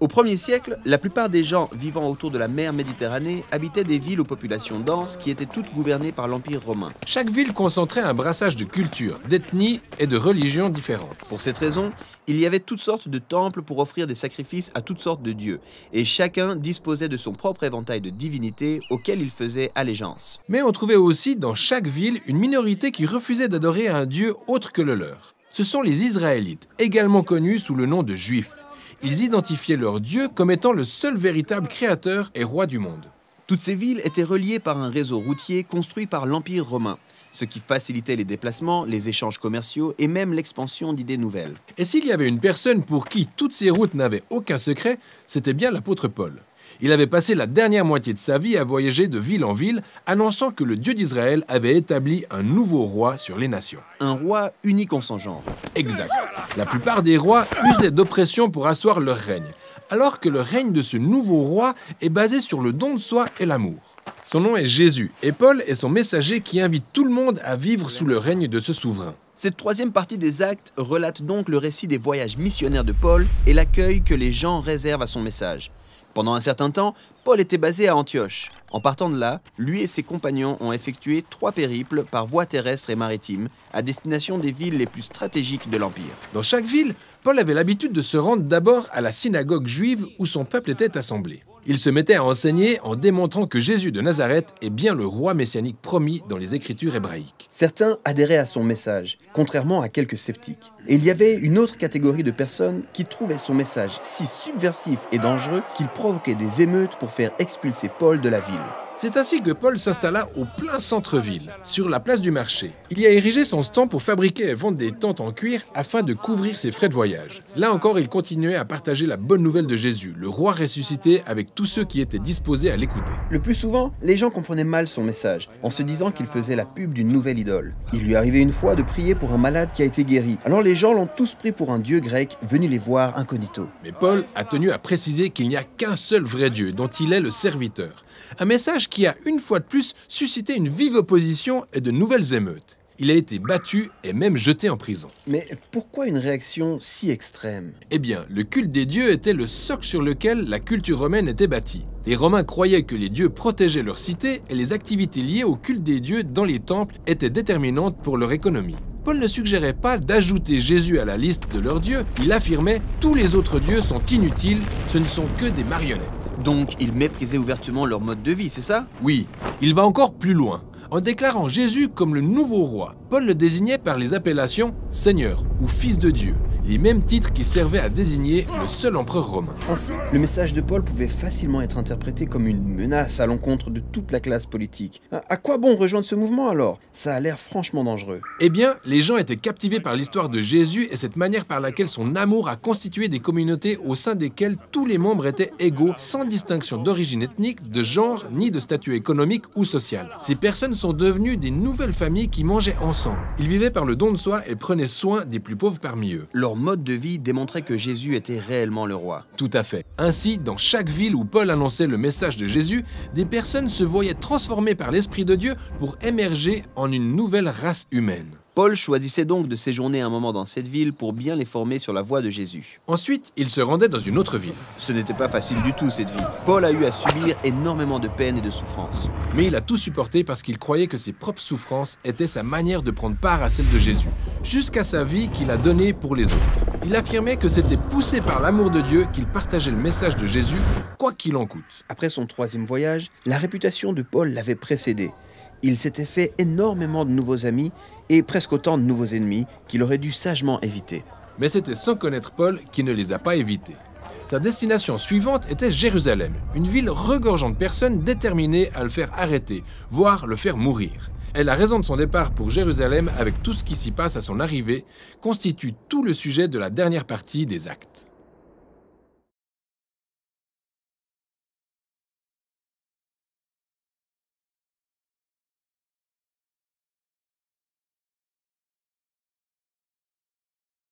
Au 1er siècle, la plupart des gens vivant autour de la mer Méditerranée habitaient des villes aux populations denses qui étaient toutes gouvernées par l'Empire romain. Chaque ville concentrait un brassage de cultures, d'ethnies et de religions différentes. Pour cette raison, il y avait toutes sortes de temples pour offrir des sacrifices à toutes sortes de dieux, et chacun disposait de son propre éventail de divinités auxquelles il faisait allégeance. Mais on trouvait aussi dans chaque ville une minorité qui refusait d'adorer un dieu autre que le leur. Ce sont les Israélites, également connus sous le nom de Juifs. Ils identifiaient leur Dieu comme étant le seul véritable créateur et roi du monde. Toutes ces villes étaient reliées par un réseau routier construit par l'Empire romain, ce qui facilitait les déplacements, les échanges commerciaux et même l'expansion d'idées nouvelles. Et s'il y avait une personne pour qui toutes ces routes n'avaient aucun secret, c'était bien l'apôtre Paul. Il avait passé la dernière moitié de sa vie à voyager de ville en ville, annonçant que le Dieu d'Israël avait établi un nouveau roi sur les nations. Un roi unique en son genre. Exact. La plupart des rois usaient d'oppression pour asseoir leur règne, alors que le règne de ce nouveau roi est basé sur le don de soi et l'amour. Son nom est Jésus, et Paul est son messager qui invite tout le monde à vivre sous le règne de ce souverain. Cette troisième partie des Actes relate donc le récit des voyages missionnaires de Paul et l'accueil que les gens réservent à son message. Pendant un certain temps, Paul était basé à Antioche. En partant de là, lui et ses compagnons ont effectué 3 périples par voie terrestre et maritime à destination des villes les plus stratégiques de l'Empire. Dans chaque ville, Paul avait l'habitude de se rendre d'abord à la synagogue juive où son peuple était assemblé. Il se mettait à enseigner en démontrant que Jésus de Nazareth est bien le roi messianique promis dans les Écritures hébraïques. Certains adhéraient à son message, contrairement à quelques sceptiques. Et il y avait une autre catégorie de personnes qui trouvaient son message si subversif et dangereux qu'il provoquait des émeutes pour faire expulser Paul de la ville. C'est ainsi que Paul s'installa au plein centre-ville, sur la place du marché. Il y a érigé son stand pour fabriquer et vendre des tentes en cuir afin de couvrir ses frais de voyage. Là encore, il continuait à partager la bonne nouvelle de Jésus, le roi ressuscité, avec tous ceux qui étaient disposés à l'écouter. Le plus souvent, les gens comprenaient mal son message, en se disant qu'il faisait la pub d'une nouvelle idole. Il lui arrivait une fois de prier pour un malade qui a été guéri. Alors les gens l'ont tous pris pour un dieu grec venu les voir incognito. Mais Paul a tenu à préciser qu'il n'y a qu'un seul vrai Dieu, dont il est le serviteur. Un message qui a une fois de plus suscité une vive opposition et de nouvelles émeutes. Il a été battu et même jeté en prison. Mais pourquoi une réaction si extrême? Eh bien, le culte des dieux était le socle sur lequel la culture romaine était bâtie. Les Romains croyaient que les dieux protégeaient leur cité et les activités liées au culte des dieux dans les temples étaient déterminantes pour leur économie. Paul ne suggérait pas d'ajouter Jésus à la liste de leurs dieux, il affirmait « tous les autres dieux sont inutiles, ce ne sont que des marionnettes ». Donc, il méprisait ouvertement leur mode de vie, c'est ça? Oui, il va encore plus loin. En déclarant Jésus comme le nouveau roi, Paul le désignait par les appellations « Seigneur » ou « Fils de Dieu », les mêmes titres qui servaient à désigner le seul empereur romain. Ainsi, le message de Paul pouvait facilement être interprété comme une menace à l'encontre de toute la classe politique. À quoi bon rejoindre ce mouvement alors? Ça a l'air franchement dangereux. Eh bien, les gens étaient captivés par l'histoire de Jésus et cette manière par laquelle son amour a constitué des communautés au sein desquelles tous les membres étaient égaux, sans distinction d'origine ethnique, de genre, ni de statut économique ou social. Ces personnes sont devenues des nouvelles familles qui mangeaient ensemble. Ils vivaient par le don de soi et prenaient soin des plus pauvres parmi eux. Leur mode de vie démontrait que Jésus était réellement le roi. Tout à fait. Ainsi, dans chaque ville où Paul annonçait le message de Jésus, des personnes se voyaient transformées par l'Esprit de Dieu pour émerger en une nouvelle race humaine. Paul choisissait donc de séjourner un moment dans cette ville pour bien les former sur la voie de Jésus. Ensuite, il se rendait dans une autre ville. Ce n'était pas facile du tout cette vie. Paul a eu à subir énormément de peine et de souffrances. Mais il a tout supporté parce qu'il croyait que ses propres souffrances étaient sa manière de prendre part à celle de Jésus, jusqu'à sa vie qu'il a donnée pour les autres. Il affirmait que c'était poussé par l'amour de Dieu qu'il partageait le message de Jésus, quoi qu'il en coûte. Après son 3e voyage, la réputation de Paul l'avait précédé. Il s'était fait énormément de nouveaux amis et presque autant de nouveaux ennemis qu'il aurait dû sagement éviter. Mais c'était sans connaître Paul qui ne les a pas évités. Sa destination suivante était Jérusalem, une ville regorgeant de personnes déterminées à le faire arrêter, voire le faire mourir. Et la raison de son départ pour Jérusalem, avec tout ce qui s'y passe à son arrivée, constitue tout le sujet de la dernière partie des Actes.